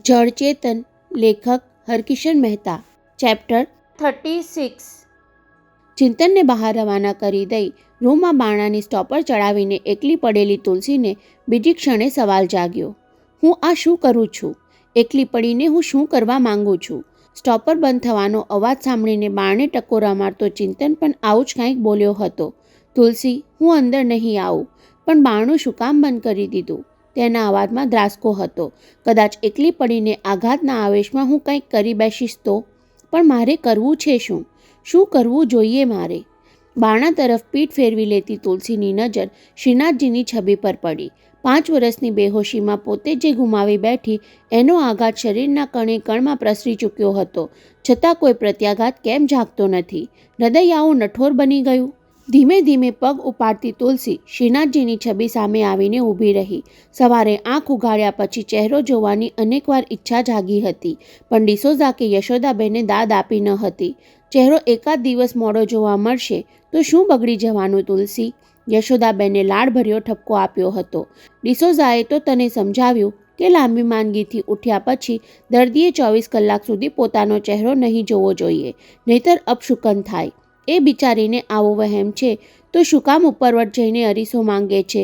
જળચેતન. લેખક હરકિશન મહેતા. ચેપ્ટર 36. ચિંતનને બહાર રવાના કરી દઈ રૂમમાં બાણાની સ્ટોપર ચડાવીને એકલી પડેલી તુલસીને બીજી ક્ષણે સવાલ જાગ્યો. હું આ શું કરું છું? એકલી પડીને હું શું કરવા માંગુ છું? સ્ટોપર બંધ થવાનો અવાજ સાંભળીને બારણે ટકોરા મારતો ચિંતન પણ આવું જ કાંઈક બોલ્યો હતો. તુલસી, હું અંદર નહીં આવું. પણ બારણું શું કામ બંધ કરી દીધું? તેના અવાજમાં દ્રાસકો હતો. કદાચ એકલી પડીને આઘાતના આવેશમાં હું કંઈક કરી બેસીશ તો? પણ મારે કરવું છે શું? શું કરવું જોઈએ મારે? બારણા તરફ પીઠ ફેરવી લેતી તુલસીની નજર શ્રીનાથજીની છબી પર પડી. 5 વર્ષની બેહોશીમાં પોતે જે ગુમાવી બેઠી એનો આઘાત શરીરના કણે કણમાં પ્રસરી ચૂક્યો હતો. છતાં કોઈ પ્રત્યાઘાત કેમ જાગતો નથી? હૃદય આવું નઠોર બની ગયું. ધીમે ધીમે પગ ઉપાડતી તુલસી શ્રીનાથજીની છબી સામે આવીને ઊભી રહી. સવારે આંખ ઉઘાડ્યા પછી ચહેરો જોવાની અનેકવાર ઈચ્છા જાગી હતી, પણ ડિસોઝા કે યશોદાબેને દાદ આપી ન હતી. ચહેરો એકાદ દિવસ મોડો જોવા મળશે તો શું બગડી જવાનું તુલસી? યશોદાબેને લાડભર્યો ઠપકો આપ્યો હતો. ડિસોઝાએ તો તને સમજાવ્યું કે લાંબી માંદગીથી ઉઠ્યા પછી દર્દીએ 24 કલાક સુધી પોતાનો ચહેરો નહીં જોવો જોઈએ, નહીતર અપશુકન થાય. એ બિચારીને આવો વહેમ છે તો શું કામ ઉપરવટ જઈને અરીસો માંગે છે?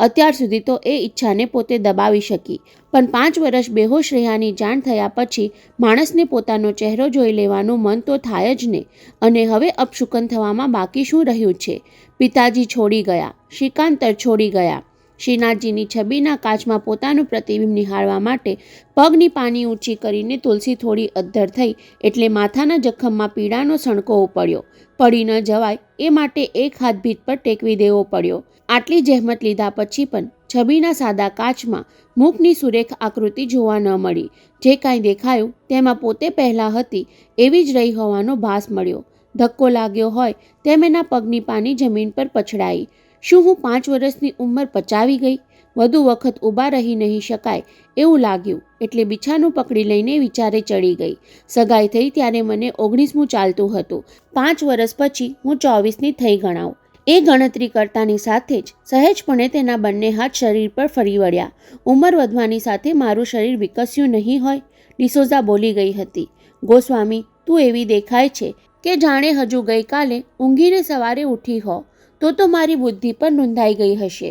અત્યાર સુધી તો એ ઈચ્છાને પોતે દબાવી શકી, પણ 5 વર્ષ બેહોશ રહ્યાની જાણ થયા પછી માણસને પોતાનો ચહેરો જોઈ લેવાનું મન તો થાય જ ને. અને હવે અપશુકન થવામાં બાકી શું રહ્યું છે? પિતાજી છોડી ગયા, શ્રીકાંતર છોડી ગયા. શ્રીનાથજીની છબીના કાચમાં પોતાનું પ્રતિબિંબ નિહાળવા માટે પગની પાની ઊંચી કરીને તુલસી થોડી અદ્ધર થઈ એટલે માથાના જખમમાં પીડાનો સણકો ઉપડ્યો. પડી ન જવાય એ માટે એક હાથ ભીત પર ટેકવી દેવો પડ્યો. આટલી જહેમત લીધા પછી પણ છબીના સાદા કાચમાં મુખની સુરેખ આકૃતિ જોવા ન મળી. જે કાંઈ દેખાયું તેમાં પોતે પહેલાં હતી એવી જ રહી હોવાનો ભાસ મળ્યો. ધક્કો લાગ્યો હોય તેમ એના પગની પાની જમીન પર પછડાઈ. શું હું 5 વર્ષની ઉંમર પચાવી ગઈ? વધુ વખત ઊભા રહી નહીં શકાય એવું લાગ્યું એટલે બિછાનું પકડી લઈને વિચારે ચડી ગઈ. સગાઈ થઈ ત્યારે મને 19મું ચાલતું હતું. 5 વર્ષ પછી હું 24ની થઈ ગણાવું. એ ગણતરી કરતાની સાથે જ સહેજપણે તેના બંને હાથ શરીર પર ફરી વળ્યા. ઉંમર વધવાની સાથે મારું શરીર વિકસ્યું નહીં હોય? ડિસોઝા બોલી ગઈ હતી. ગોસ્વામી, તું એવી દેખાય છે કે જાણે હજુ ગઈકાલે ઊંઘીને સવારે ઉઠી હો. તો મારી બુદ્ધિ પર નોંધાઈ ગઈ હશે.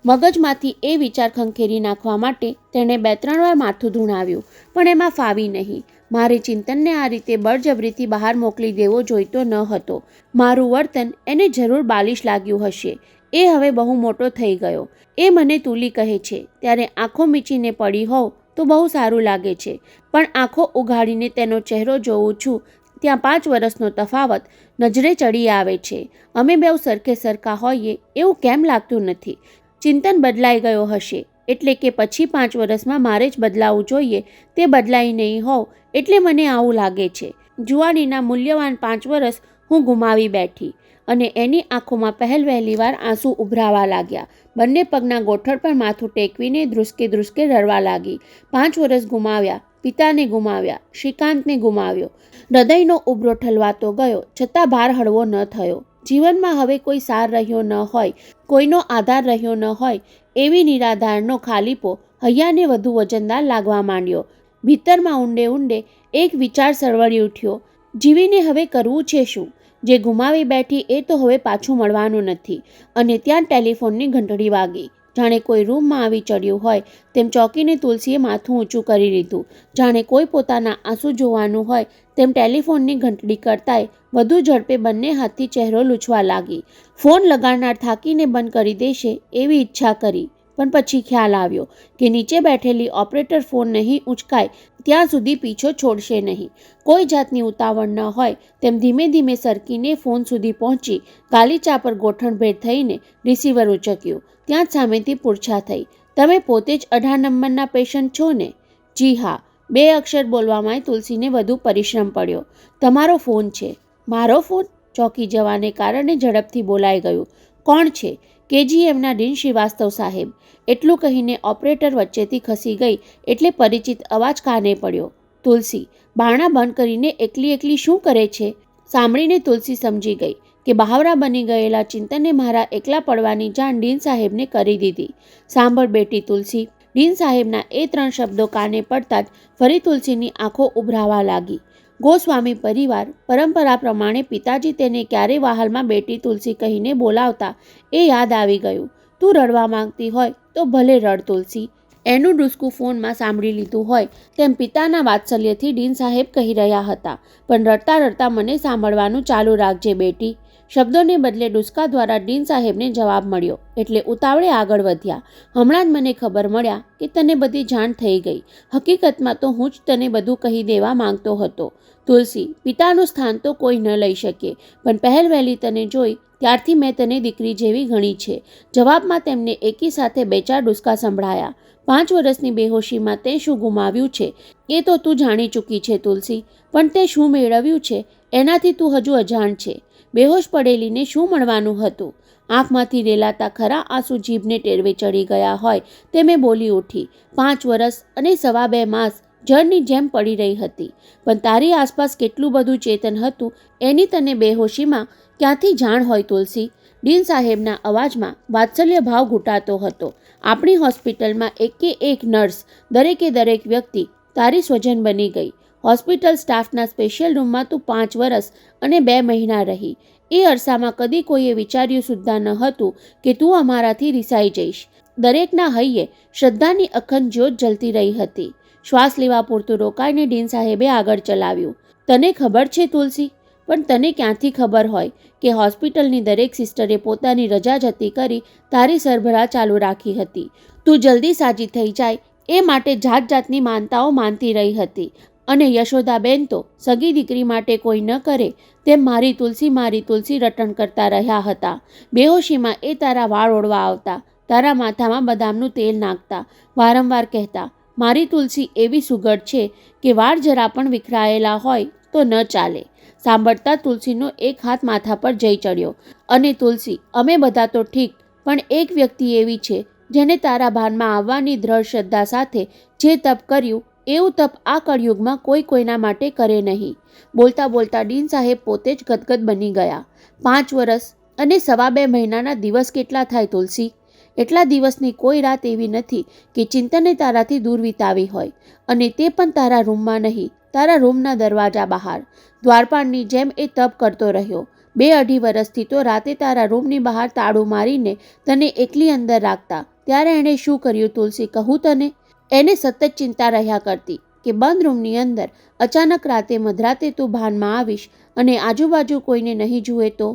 મગજમાંથી એ વિચાર ખંખેરી નાખવા માટે તેણે 2-3 વાર માથું ધૂણાવ્યું, પણ એમાં ફાવી નહીં. મારે ચિંતનને આ રીતે બળજબરીથી બહાર મોકલી દેવો જોઈતો ન હતો. મારું વર્તન એને જરૂર બાલિશ લાગ્યું હશે. એ હવે બહુ મોટો થઈ ગયો. એ મને તુલી કહે છે ત્યારે આંખો મીચીને પડી હોવ તો બહુ સારું લાગે છે, પણ આંખો ઉઘાડીને તેનો ચહેરો જોઉં છું ત્યાં 5 વર્ષનો તફાવત નજરે ચડી આવે છે. અમે બેઉ સરખે સરખા હોઈએ એવું કેમ લાગતું નથી? ચિંતન બદલાઈ ગયો હશે એટલે કે પછી 5 વર્ષમાં મારે જ બદલાવું જોઈએ, તે બદલાઈ નહીં હોવ એટલે મને આવું લાગે છે. જુવાનીના મૂલ્યવાન 5 વર્ષ હું ગુમાવી બેઠી. અને એની આંખોમાં વહેલી વાર આંસુ ઉભરાવા લાગ્યા. બંને પગના ગોઠણ પર માથું ટેકવીને ધ્રુસકે ધ્રુસકે રડવા લાગી. 5 વર્ષ ગુમાવ્યા, પિતાને ગુમાવ્યા, શ્રીકાંતને ગુમાવ્યો. હૃદયનો ઉભરો ઠલવાતો ગયો, છતાં ભાર હળવો ન થયો. જીવનમાં હવે કોઈ સાર રહ્યો ન હોય, કોઈનો આધાર રહ્યો ન હોય એવી નિરાધારનો ખાલીપો હૈયાને વધુ વજનદાર લાગવા માંડ્યો. ભીતરમાં ઊંડે ઊંડે એક વિચાર સળવળી ઉઠ્યો. જીવીને હવે કરવું છે શું? જે ગુમાવી બેઠી એ તો હવે પાછું મળવાનું નથી. અને ત્યાં ટેલિફોનની ઘંટડી વાગી. જાણે કોઈ રૂમમાં આવી ચડ્યું હોય તેમ ચોકીને તુલસીએ માથું ઊંચું કરી લીધું. જાણે કોઈ પોતાના આંસુ જોવાનું હોય તેમ ટેલિફોનની ઘંટડી કરતાંય વધુ ઝડપે બંને હાથથી ચહેરો લૂછવા લાગી. ફોન લગાડનાર થાકીને બંધ કરી દેશે એવી ઈચ્છા કરી, પણ પછી ખ્યાલ આવ્યો કે નીચે બેઠેલી ઓપરેટર ફોન નહીં ઉંચકાય ત્યાં સુધી પીછો છોડશે નહીં. કોઈ જાતની ઉતાવળ ન હોય તેમ ધીમે ધીમે સરકીને ફોન સુધી પહોંચી ગાલીચા પર ગોઠણભેર થઈને રિસીવર ઉંચક્યું. ત્યાં જ સામેથી પૂછા થઈ, તમે પોતે જ 18 નંબરના પેશન્ટ છો ને? જી હા. 2 અક્ષર બોલવામાં તુલસીને વધુ પરિશ્રમ પડ્યો. તમારો ફોન છે. મારો ફોન? ચોંકી જવાને કારણે ઝડપથી બોલાઈ ગયું. કોણ છે? KGMના ડીન શ્રીવાસ્તવ સાહેબ. એટલું કહીને ઓપરેટર વચ્ચેથી ખસી ગઈ એટલે પરિચિત અવાજ કાને પડ્યો. તુલસી, બારણા બંધ કરીને એકલી શું કરે છે? સાંભળીને તુલસી સમજી ગઈ કે બહાવરા બની ગયેલા ચિંતને મારા એકલા પડવાની જાણ ડીન સાહેબને કરી દીધી. સાંભળ બેટી તુલસી, ડીન સાહેબના એ 3 શબ્દો કાને પડતા જ ફરી તુલસીની આંખો ઉભરાવા લાગી. ગોસ્વામી પરિવાર પરંપરા પ્રમાણે પિતાજી તેને ક્યારે વહાલમાં બેટી તુલસી કહીને બોલાવતા એ યાદ આવી ગયું. તું રડવા માંગતી હોય તો ભલે રડ તુલસી. એનું ડૂસકું ફોનમાં સાંભળી લીધું હોય તેમ પિતાના વાત્સલ્યથી ડીન સાહેબ કહી રહ્યા હતા. પણ રડતા રડતા મને સાંભળવાનું ચાલુ રાખજે બેટી. શબ્દોને બદલે ડૂસકા દ્વારા ડીન સાહેબને જવાબ મળ્યો એટલે ઉતાવળે આગળ વધ્યા. હમણાં જ મને ખબર મળ્યા કે તને બધી જાણ થઈ ગઈ. હકીકતમાં તો હું જ તને બધું કહી દેવા માંગતો હતો. તુલસી, પિતાનું સ્થાન તો કોઈ ન લઈ શકે, પણ પહેલ વહેલી તને જોઈ ત્યારથી મેં તને દીકરી જેવી ગણી છે. જવાબમાં તેમને એકી સાથે 2-4 ડૂસકા સંભળાયા. 5 વર્ષની બેહોશીમાં તે શું ગુમાવ્યું છે એ તો તું જાણી ચૂકી છે તુલસી, પણ તે શું મેળવ્યું છે એનાથી તું હજુ અજાણ છે. બેહોશ પડેલીને શું મળવાનું હતું? આંખમાંથી રેલાતા ખરા આંસુ જીભને ટેરવે ચડી ગયા હોય તે મેં બોલી ઉઠી. 5 વર્ષ અને 2.25 માસ જળની જેમ પડી રહી હતી, પણ તારી આસપાસ કેટલું બધું ચેતન હતું એની તને બેહોશીમાં ક્યાંથી જાણ હોય તુલસી? ડીન સાહેબના અવાજમાં વાત્સલ્ય ભાવ ઘૂંટાતો હતો. આપણી હોસ્પિટલમાં એકે એક નર્સ, દરેકે દરેક વ્યક્તિ તારી સ્વજન બની ગઈ. હોસ્પિટલ સ્ટાફના સ્પેશિયલ રૂમમાં તું 5 વર્ષ અને 2 મહિના રહી. એ અરસામાં કદી કોઈએ વિચાર્યું સુદ્ધા ન હતું કે તું અમારાથી રિસાઈ જઈશ. દરેકના હૈયે શ્રદ્ધાની અખંડ જ્યોત જલતી રહી હતી. શ્વાસ લેવા પૂરતું રોકાઈને ડીન સાહેબે આગળ ચલાવ્યું. તને ખબર છે તુલસી, પણ તને ક્યાંથી ખબર હોય કે હોસ્પિટલની દરેક સિસ્ટરે પોતાની રજા જતી કરી તારી સરભરા ચાલુ રાખી હતી. તું જલ્દી સાજી થઈ જાય એ માટે જાત જાતની માનતાઓ માનતી રહી હતી. અને યશોદાબેન તો સગી દીકરી માટે કોઈ ન કરે તેમ મારી તુલસી રટણ કરતા રહ્યા હતા. બેહોશીમાં એ તારા વાળ ઓળવા આવતા, તારા માથામાં બદામનું તેલ નાખતા, વારંવાર કહેતા, મારી તુલસી એવી સુગડ છે કે વાળ જરા પણ વિખરાયેલા હોય તો ન ચાલે. સાંભળતા તુલસીનો એક હાથ માથા પર જઈ ચડ્યો. અને તુલસી, અમે બધા તો ઠીક, પણ એક વ્યક્તિ એવી છે જેને તારા ભાનમાં આવવાની દ્રઢ શ્રદ્ધા સાથે જે તપ કર્યું એવું તપ આ કળયુગમાં કોઈ કોઈના માટે કરે નહીં. બોલતા બોલતા ડીન સાહેબ પોતે જ ગદગદ બની ગયા. 5 વર્ષ અને 2.25 મહિનાના દિવસ કેટલા થાય તુલસી? એટલા દિવસની કોઈ રાત એવી નથી કે ચિંતને તારાથી દૂર વિતાવી હોય, અને તે પણ તારા રૂમમાં નહીં, તારા રૂમના દરવાજા બહાર. દ્વારપાળની જેમ એ તપ કરતો રહ્યો. 2-2.5 વર્ષથી તો રાતે તારા રૂમની બહાર તાળું મારીને તને એકલી અંદર રાખતા. ત્યારે એણે શું કર્યું તુલસી, કહું તને? એને સતત ચિંતા રહ્યા કરતી કે બંધ રૂમની અંદર અચાનક રાતે મધરાતે તું ભાનમાં આવીશ અને આજુબાજુ કોઈને નહીં જુએ તો,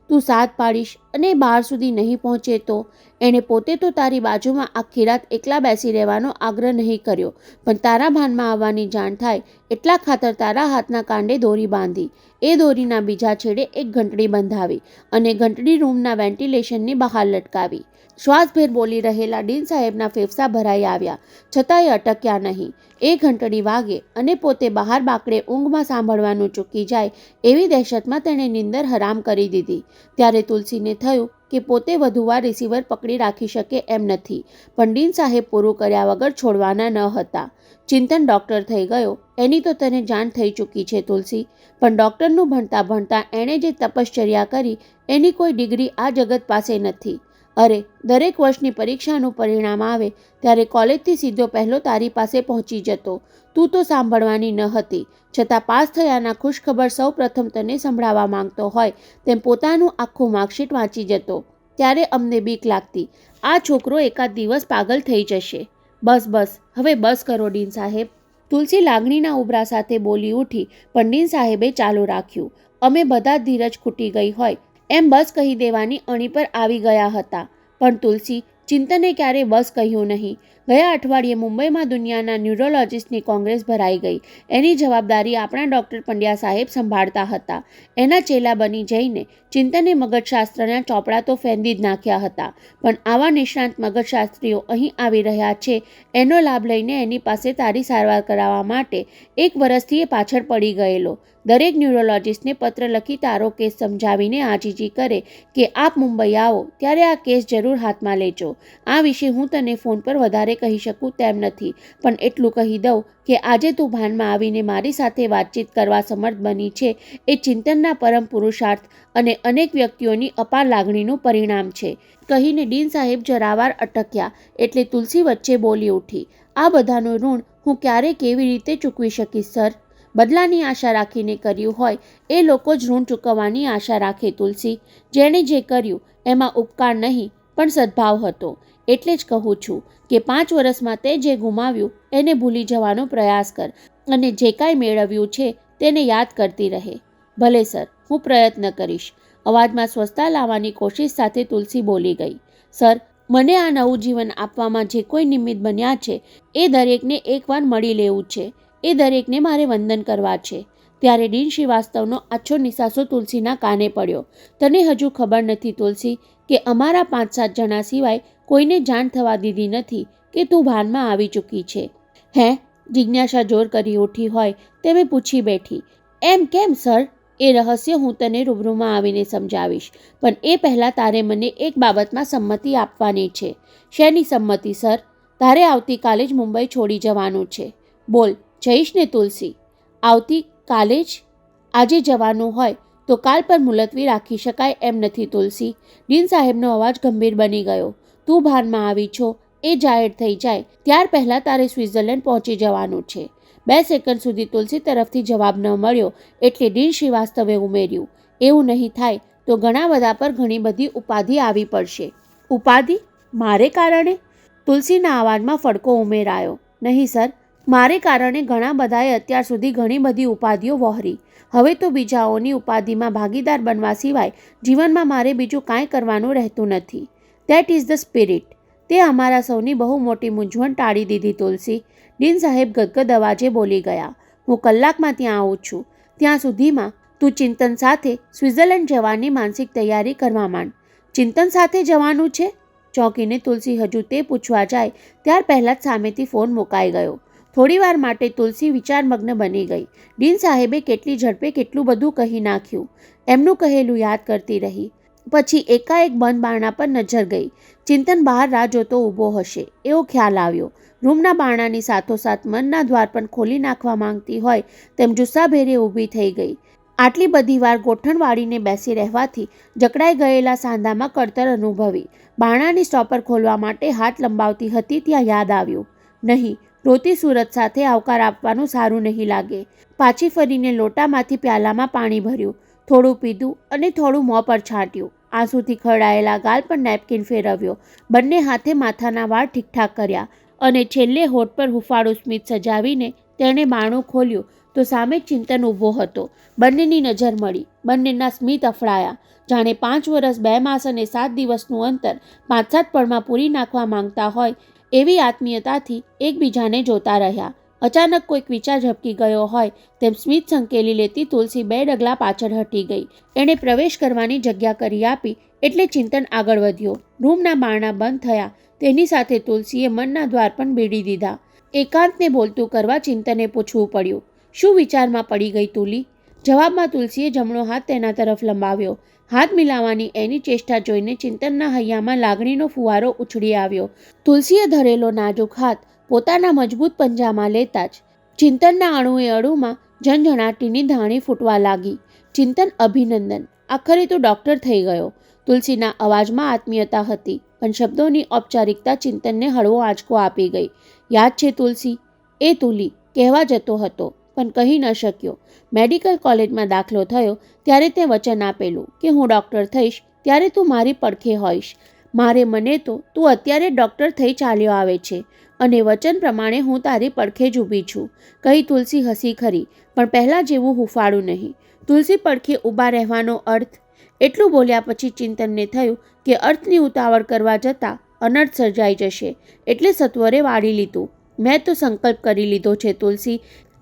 તું સાથ પાડીશ અને બહાર સુધી નહીં પહોંચે તો. એણે પોતે તો તારી બાજુમાં આખી રાત એકલા બેસી રહેવાનો આગ્રહ નહીં કર્યો, પણ તારા ભાનમાં આવવાની જાણ થાય એટલા ખાતર તારા હાથના કાંડે દોરી બાંધી. એ દોરીના બીજા છેડે એક ઘંટડી બંધાવી અને ઘંટડી રૂમના વેન્ટિલેશનની બહાર લટકાવી. શ્વાસભેર બોલી રહેલા ડીન સાહેબના ફેફસા ભરાઈ આવ્યા, છતાંય અટક્યા નહીં. એ ઘંટડી વાગે અને પોતે બહાર બાકડે ઊંઘમાં સાંભળવાનું ચૂકી જાય એવી દહેશતમાં તેણે નીંદર હરામ કરી દીધી. ત્યારે તુલસીને થયું કે પોતે વધુવાર રિસીવર પકડી રાખી શકે એમ નથી, પણ ડીન સાહેબ પૂરું કર્યા વગર છોડવાના ન હતા. ચિંતન ડૉક્ટર થઈ ગયો એની તો તને જાણ થઈ ચૂકી છે તુલસી, પણ ડૉક્ટરનું ભણતા ભણતા એણે જે તપશ્ચર્યા કરી એની કોઈ ડિગ્રી આ જગત પાસે નથી. અરે, દરેક વર્ષની પરીક્ષાનું પરિણામ આવે ત્યારે કોલેજથી સીધો પહેલો તારી પાસે પહોંચી જતો. તું તો સાંભળવાની ન હતી, છતાં પાસ થયાના ખુશખબર સૌ પ્રથમ તને સંભળાવવા માંગતો હોય તેમ પોતાનું આખું માર્કશીટ વાંચી જતો. ત્યારે અમને બીક લાગતી, આ છોકરો એકાદ દિવસ પાગલ થઈ જશે. બસ બસ, હવે બસ કરો ડીન સાહેબ. તુલસી લાગણીના ઉભરા સાથે બોલી ઉઠી, પણ ડીન સાહેબે ચાલુ રાખ્યું. અમે બધા જ ધીરજ ખૂટી ગઈ હોય એમ બસ કહી દેવાની અણી પર આવી ગયા હતા. પણ તુલસી, ચિંતને ક્યારે બસ કહ્યું નહીં. ગયા અઠવાડિયે મુંબઈમાં દુનિયાના ન્યુરોલોજિસ્ટની કોંગ્રેસ ભરાઈ ગઈ. એની જવાબદારી આપણા ડૉક્ટર પંડ્યા સાહેબ સંભાળતા હતા. એના ચેલા બની જઈને ચિંતને મગજશાસ્ત્રના ચોપડા તો ફેંદી જ નાખ્યા હતા, પણ આવા નિષ્ણાંત મગજશાસ્ત્રીઓ અહીં આવી રહ્યા છે એનો લાભ લઈને એની પાસે તારી સારવાર કરાવવા માટે 1 વર્ષથી એ પાછળ પડી ગયેલો. દરેક ન્યુરોલોજિસ્ટને પત્ર લખી તારો કેસ સમજાવીને આજીજી કરે કે આપ મુંબઈ આવો ત્યારે આ કેસ જરૂર હાથમાં લેજો. આ વિશે હું તને ફોન પર વધારે કહી શકું તેમ નથી, પણ એટલું કહી દઉં કે આજે તું ભાનમાં આવીને મારી સાથે વાતચીત કરવા સમર્થ બની છે એ ચિંતનના પરમ પુરુષાર્થ અને અનેક વ્યક્તિઓની અપાર લાગણીનું પરિણામ છે, કહીને ડીન સાહેબ જરાવાર અટક્યા એટલે તુલસી વચ્ચે બોલી ઉઠી, આ બધાનું ઋણ હું ક્યારે કેવી રીતે ચૂકવી શકીશ સર? બદલાની આશા રાખીને કર્યું હોય એ લોકો જ ઋણ ચૂકવવાની આશા રાખે તુલસી. જેણે જે કર્યું એમાં ઉપકાર નહીં પણ સદ્ભાવ હતો. એટલે જ કહું છું કે 5 વર્ષમાં તે જે ગુમાવ્યું એને ભૂલી જવાનો પ્રયાસ કર અને જે કાંઈ મેળવ્યું છે તેને યાદ કરતી રહે. ભલે સર, હું પ્રયત્ન કરીશ. અવાજમાં સ્વસ્થતા લાવવાની કોશિશ સાથે તુલસી બોલી ગઈ. સર, મને આ નવું જીવન આપવામાં જે કોઈ નિમિત્ત બન્યા છે એ દરેકને એકવાર મળી લેવું છે. એ દરેકને મારે વંદન કરવા છે. ત્યારે ડીન શ્રીવાસ્તવનો આછો નિસાસો તુલસીના કાને પડ્યો. તને હજુ ખબર નથી તુલસી કે અમારા 5-7 જણા સિવાય કોઈને જાણ થવા દીધી નથી કે તું ભાનમાં આવી ચૂકી છે. હે? જિજ્ઞાસા જોર કરી ઉઠી હોય તેમે પૂછી બેઠી. એમ કેમ સર? એ રહસ્ય હું તને રૂબરૂમાં આવીને સમજાવીશ, પણ એ પહેલાં તારે મને એક બાબતમાં સંમતિ આપવાની છે. શેની સંમતિ સર? તારે આવતીકાલે જ મુંબઈ છોડી જવાનું છે. બોલ, જઈશ ને તુલસી? આવતીકાલે જ? આજે જવાનું હોય તો કાલ પર મુલતવી રાખી શકાય એમ નથી તુલસી. ડીન સાહેબનો અવાજ ગંભીર બની ગયો. તું ભાનમાં આવી છો એ જાહેર થઈ જાય ત્યાર પહેલાં તારે સ્વિટ્ઝરલેન્ડ પહોંચી જવાનું છે. 2 સેકન્ડ સુધી તુલસી તરફથી જવાબ ન મળ્યો એટલે ડીન શ્રીવાસ્તવે ઉમેર્યું, એવું નહીં થાય તો ઘણા બધા પર ઘણી બધી ઉપાધિ આવી પડશે. ઉપાધિ? મારે કારણે? તુલસીના અવાજમાં ફડકો ઉમેરાયો. નહીં સર, મારે કારણે ઘણા બધાએ અત્યાર સુધી ઘણી બધી ઉપાધિઓ વહોરી. હવે તો બીજાઓની ઉપાધિમાં ભાગીદાર બનવા સિવાય જીવનમાં મારે બીજું કાંઈ કરવાનું રહેતું નથી. That is the spirit. તે અમારા સૌની બહુ મોટી મૂંઝવણ ટાળી દીધી તુલસી. ડીન સાહેબ ગદગદ અવાજે બોલી ગયા. હું કલાકમાં ત્યાં આવું છું. ત્યાં સુધીમાં તું ચિંતન સાથે સ્વિટ્ઝરલેન્ડ જવાની માનસિક તૈયારી કરવા માંડ. ચિંતન સાથે જવાનું છે? ચોંકીને તુલસી હજુ તે પૂછવા જાય ત્યાર પહેલાં જ સામેથી ફોન મુકાઈ ગયો. થોડીવાર માટે તુલસી વિચારમગ્ન બની ગઈ. ડીન સાહેબે કેટલી ઝડપે કેટલું બધું કહી નાખ્યું એમનું કહેલું યાદ કરતી રહી. પછી એકાએક બંધ બારણા પર નજર ગઈ. ચિંતન બહાર રાહ જોતો ઊભો હશે એવો ખ્યાલ આવ્યો. રૂમના બારણાની સાથોસાથ મનના દ્વાર પણ ખોલી નાખવા માંગતી હોય તેમ જુસ્સાભેરે ઊભી થઈ ગઈ. આટલી બધી વાર ગોઠણ વાળીને બેસી રહેવાથી જકડાઈ ગયેલા સાંધામાં કળતર અનુભવી. બારણાની સ્ટોપર ખોલવા માટે હાથ લંબાવતી હતી ત્યાં યાદ આવ્યું, નહીં, રોતી સુરત સાથે આવકાર આપવાનું સારું નહીં લાગે. પાછી ફરીને લોટામાંથી પ્યાલામાં પાણી ભર્યું, થોડું પીધું અને થોડું મોં પર છાંટ્યું. આંસુથી ખરડાયેલા ગાલ પર નેપકિન ફેરવ્યો. બંને હાથે માથાના વાળ ઠીકઠાક કર્યા અને છેલ્લે હોઠ પર હુંફાળું સ્મિત સજાવીને તેણે બારણું ખોલ્યું તો સામે ચિંતન ઊભો હતો. બંનેની નજર મળી. બંનેના સ્મિત અફડાયા. જાણે 5 વર્ષ 2 માસ અને 7 દિવસનું અંતર 5-7 પળમાં પૂરી નાખવા માંગતા હોય એવી આત્મીયતાથી એકબીજાને જોતા રહ્યા. અચાનક કોઈક વિચાર ઝબકી ગયો હોય તેમ સ્મિત સંકેલી લેતી તુલસી 2 ડગલા પાછળ હટી ગઈ. એણે પ્રવેશ કરવાની જગ્યા કરી આપી એટલે ચિંતન આગળ વધ્યો. રૂમના બારણા બંધ થયા તેની સાથે તુલસીએ મનના દ્વાર પણ બીડી દીધા. એકાંતને બોલતું કરવા ચિંતને પૂછવું પડ્યું, શું વિચારમાં પડી ગઈ તુલી? જવાબમાં તુલસીએ જમણો હાથ તેના તરફ લંબાવ્યો. હાથ મિલાવવાની એની ચેષ્ટા જોઈને ચિંતનના હૈયામાં લાગણીનો ફુવારો ઉછળી આવ્યો. તુલસીએ ધરેલો નાજુક હાથ પોતાના મજબૂત પંજામાં લેતા જ ચિંતનના અણુએ અણુમાં ઝણઝણાટીની ધાણી ફૂટવા લાગી. ચિંતન, અભિનંદન, આખરે તું ડૉક્ટર થઈ ગયો. તુલસીના અવાજમાં આત્મીયતા હતી પણ શબ્દોની ઔપચારિકતા ચિંતનને હળવો આંચકો આપી ગઈ. યાદ છે તુલસી? એ તુલી કહેવા જતો હતો પણ કહી ન શક્યો. મેડિકલ કોલેજમાં દાખલો થયો ત્યારે તે વચન આપેલું કે હું ડૉક્ટર થઈશ ત્યારે તું મારી પડખે હોઈશ. મને તો તું અત્યારે ડૉક્ટર થઈ ચાલ્યો આવે છે અને વચન પ્રમાણે હું તારી પડખે જ ઊભી છું, કહી તુલસી હસી ખરી પણ પહેલાં જેવું હુંફાળું નહીં. તુલસી પડખે ઊભા રહેવાનો અર્થ? એટલું બોલ્યા પછી ચિંતનને થયું કે અર્થની ઉતાવળ કરવા જતાં અનર્થ સર્જાઈ જશે એટલે સત્વરે વાળી લીધું. મેં તો સંકલ્પ કરી લીધો છે તુલસી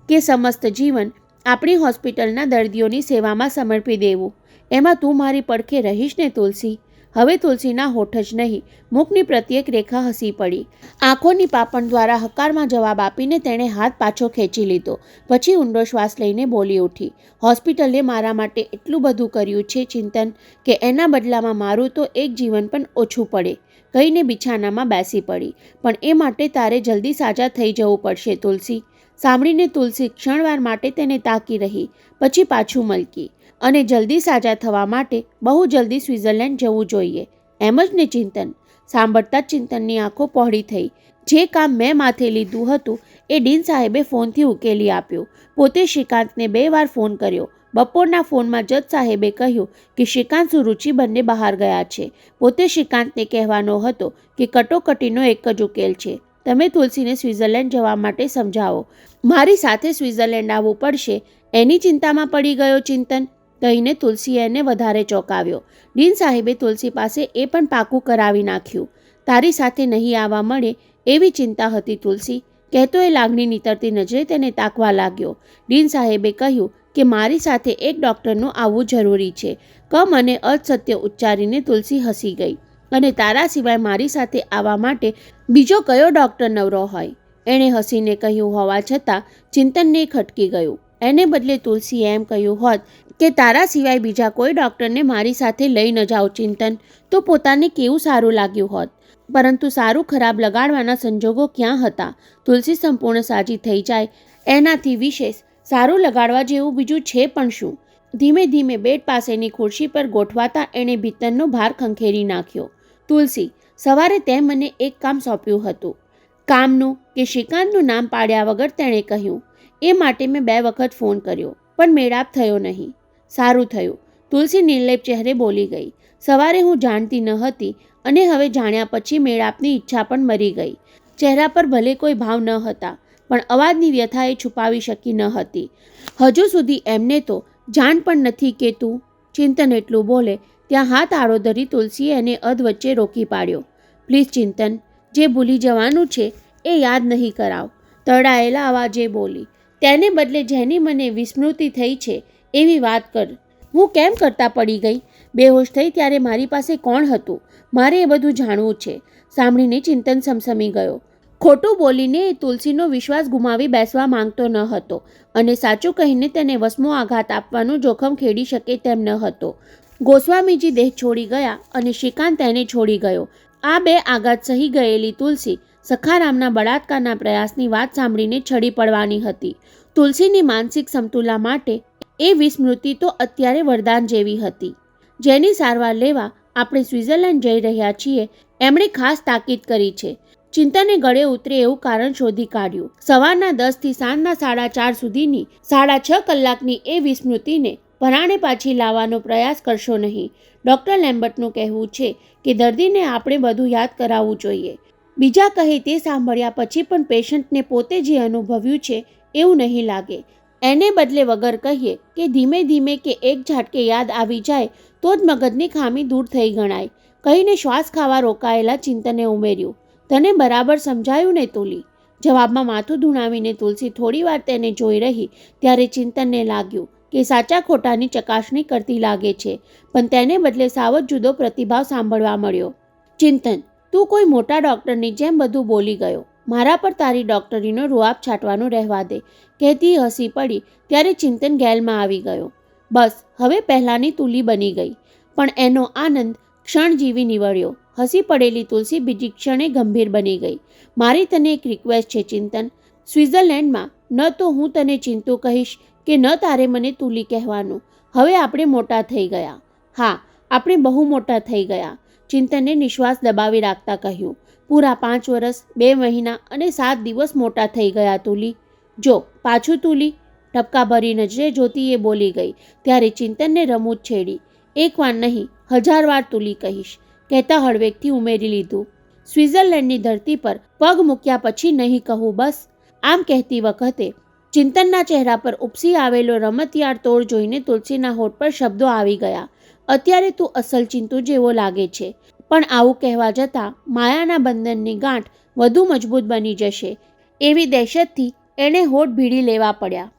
કે સમસ્ત જીવન આપણી હોસ્પિટલના દર્દીઓની સેવામાં સમર્પી દેવું. એમાં તું મારી પડખે રહીશ ને તુલસી? હવે તુલસીના હોઠ જ નહીં, મુખની પ્રત્યેક રેખા હસી પડી. આંખોની પાપણ દ્વારા હકારમાં જવાબ આપીને તેણે હાથ પાછો ખેંચી લીધો. પછી ઊંડો શ્વાસ લઈને બોલી ઉઠી, હોસ્પિટલે મારા માટે એટલું બધું કર્યું છે ચિંતન કે એના બદલામાં મારું તો એક જીવન પણ ઓછું પડે, કહીને બિછાનામાં બેસી પડી. પણ એ માટે તારે જલ્દી સાજા થઈ જવું પડશે તુલસી. સાંભળીને તુલસી ક્ષણવાર માટે તેને તાકી રહી, પછી પાછું મલકી. અને જલ્દી સાજા થવા માટે બહુ જલ્દી સ્વિટ્ઝરલેન્ડ જવું જોઈએ, એમ જ ને ચિંતન? સાંભળતા જ ચિંતનની આંખો પહોળી થઈ. જે કામ મેં માથે લીધું હતું એ ડીન સાહેબે ફોનથી ઉકેલી આપ્યું. પોતે શ્રીકાંતને 2 વાર ફોન કર્યો. બપોરના ફોનમાં જજ સાહેબે કહ્યું કે શ્રીકાંત રુચિ બંને બહાર ગયા છે. પોતે શ્રીકાંતને કહેવાનો હતો કે કટોકટીનો એક જ ઉકેલ છે, તમે તુલસીને સ્વિટ્ઝરલેન્ડ જવા માટે સમજાવો. મારી સાથે સ્વિટ્ઝરલેન્ડ આવવું પડશે એની ચિંતામાં પડી ગયો ચિંતન, કહીને તુલસીએ એને વધારે ચોંકાવ્યો. ડીન સાહેબે તુલસી પાસે એ પણ પાકું કરાવી નાખ્યું. તારી સાથે નહીં આવવા મળે એવી ચિંતા હતી તુલસી, કહેતો એ લાગણી નીતરતી નજરે તેને તાકવા લાગ્યો. ડીન સાહેબે કહ્યું કે મારી સાથે એક ડૉક્ટરનું આવવું જરૂરી છે. કમ અને અસત્ય ઉચ્ચારીને તુલસી હસી ગઈ. અને તારા સિવાય મારી સાથે આવવા માટે બીજો કયો ડૉક્ટર નવરો હોય? એણે હસીને કહ્યું હોવા છતાં ચિંતનને ખટકી ગયું. એને બદલે તુલસીએ એમ કહ્યું હોત કે તારા સિવાય બીજા કોઈ ડૉક્ટરને મારી સાથે લઈ ન જાઓ ચિંતન, તો પોતાને કેવું સારું લાગ્યું હોત. પરંતુ સારું ખરાબ લગાડવાના સંજોગો ક્યાં હતા? તુલસી સંપૂર્ણ સાજી થઈ જાય એનાથી વિશેષ સારું લગાડવા જેવું બીજું છે પણ શું? ધીમે ધીમે બેડ પાસેની ખુરશી પર ગોઠવાતા એણે ભીતરનો ભાર ખંખેરી નાખ્યો. તુલસી, સવારે તે મને એક કામ સોંપ્યું હતું. કામનું કે શ્રીકાંતનું નામ પાડ્યા વગર તેણે કહ્યું. એ માટે મેં 2 વખત ફોન કર્યો, પણ મેળાપ થયો નહીં. સારું થયું, તુલસી નિર્લેપ ચહેરે બોલી ગઈ. સવારે હું જાણતી ન હતી અને હવે જાણ્યા પછી મેળાપની ઈચ્છા પણ મરી ગઈ. ચહેરા પર ભલે કોઈ ભાવ ન હતા, પણ અવાજની વ્યથા એ છુપાવી શકી ન હતી. હજુ સુધી એમને તો જાણ પણ નથી કે તું. ચિંતન એટલું બોલે ત્યાં હાથ આડો ધરી તુલસીએ એને અધવચ્ચે રોકી પાડ્યો. પ્લીઝ ચિંતન, જે ભૂલી જવાનું છે એ યાદ નહીં કરાવ, તળાયેલા અવાજે બોલી. તેને બદલે જેની મને વિસ્મૃતિ થઈ છે એવી વાત કર. હું કેમ કરતા પડી ગઈ? બેહોશ થઈ ત્યારે મારી પાસે કોણ હતું? મારે એ બધું જાણવું છે. સાંભળીને ચિંતન સમસમી ગયો. ખોટું બોલીને એ તુલસીનો વિશ્વાસ ગુમાવી બેસવા માંગતો ન હતો અને સાચું કહીને તેને વસમો આઘાત આપવાનું જોખમ ખેડી શકે તેમ ન હતો. ગોસ્વામીજી દેહ છોડી ગયા અને શ્રીકાંત તેને છોડી ગયો. આ 2 આઘાત સહી ગયેલી તુલસી સખારામના બળાત્કારના પ્રયાસની વાત સાંભળીને છડી પડવાની હતી. તુલસીની માનસિક સમતુલા માટે એ વિસ્મૃતિ તો અત્યારે વરદાન જેવી હતી. જેની સારવાર લેવા આપણે સ્વિટ્ઝરલેન્ડ જઈ રહ્યા છીએ એમણે ખાસ તાકીદ કરી છે. ચિંતને ગળે ઉતરે એવું કારણ શોધી કાઢ્યું. સવારના 10 થી સાંજના 4:30 સુધીની 6.5 કલાકની એ વિસ્મૃતિને પરાણે પાછી લાવવાનો પ્રયાસ કરશો નહીં. ડૉક્ટર લેમ્બર્ટનું કહેવું છે કે દર્દીને આપણે બધું યાદ કરાવવું જોઈએ. બીજા કહે તે સાંભળ્યા પછી પણ પેશન્ટને પોતે જે અનુભવ્યું છે એવું નહીં લાગે. એને બદલે વગર કહીએ કે ધીમે ધીમે કે એક ઝાટકે યાદ આવી જાય તો જ મગજની ખામી દૂર થઈ ગણાય, કહીને શ્વાસ ખાવા રોકાયેલા ચિંતને ઉમેર્યું. તને બરાબર સમજાયું ને તુલી? જવાબમાં માથું ધૂણાવીને તુલસી થોડીવાર તેને જોઈ રહી ત્યારે ચિંતનને લાગ્યું કે સાચા ખોટાની ચકાસણી કરતી લાગે છે, પણ તેને બદલે સાવ જ જુદો પ્રતિભાવ સાંભળવા મળ્યો. ચિંતન, તું કોઈ મોટા ડૉક્ટરની જેમ બધું બોલી ગયો. મારા પર તારી ડૉક્ટરીનો રૂઆબ છાંટવાનું રહેવા દે, કહેતી હસી પડી ત્યારે ચિંતન ગેલમાં આવી ગયો. બસ હવે પહેલાંની તુલી બની ગઈ, પણ એનો આનંદ ક્ષણ જીવી નીવડ્યો. હસી પડેલી તુલસી બીજી ક્ષણે ગંભીર બની ગઈ. મારી તને એક રિક્વેસ્ટ છે ચિંતન. સ્વિટ્ઝરલેન્ડમાં ન તો હું તને ચિંતુ કહીશ કે ન તારે મને તુલી કહેવાનું. હવે આપણે મોટા થઈ ગયા. હા, આપણે બહુ મોટા થઈ ગયા. ચિંતને નિશ્વાસ દબાવી રાખતા કહ્યું. પૂરા 5 વર્ષ 2 મહિના અને 7 દિવસ મોટા થઈ ગયા તુલી. જો પાછું તુલી? ટપકા ભરી નજરે જોતી એ બોલી ગઈ ત્યારે ચિંતનને રમૂજ છેડી. 1 વાર નહીં 1000 વાર તુલી કહીશ, કહેતા હળવેકથી ઉમેરી લીધું. સ્વિટ્ઝરલેન્ડની ધરતી પર પગ મૂક્યા પછી નહીં કહું બસ? આમ કહેતી વખતે ચિંતનના ચહેરા પર ઉપસી આવેલો રમતિયાળ તોડ જોઈને તુલસીના હોઠ પર શબ્દો આવી ગયા. અત્યારે તું અસલ ચિંતુ જેવો લાગે છે, પણ આવું કહેવા જતાં માયાના બંધનની ગાંઠ વધુ મજબૂત બની જશે એવી દહેશતથી એણે હોઠ ભીડી લેવા પડ્યા.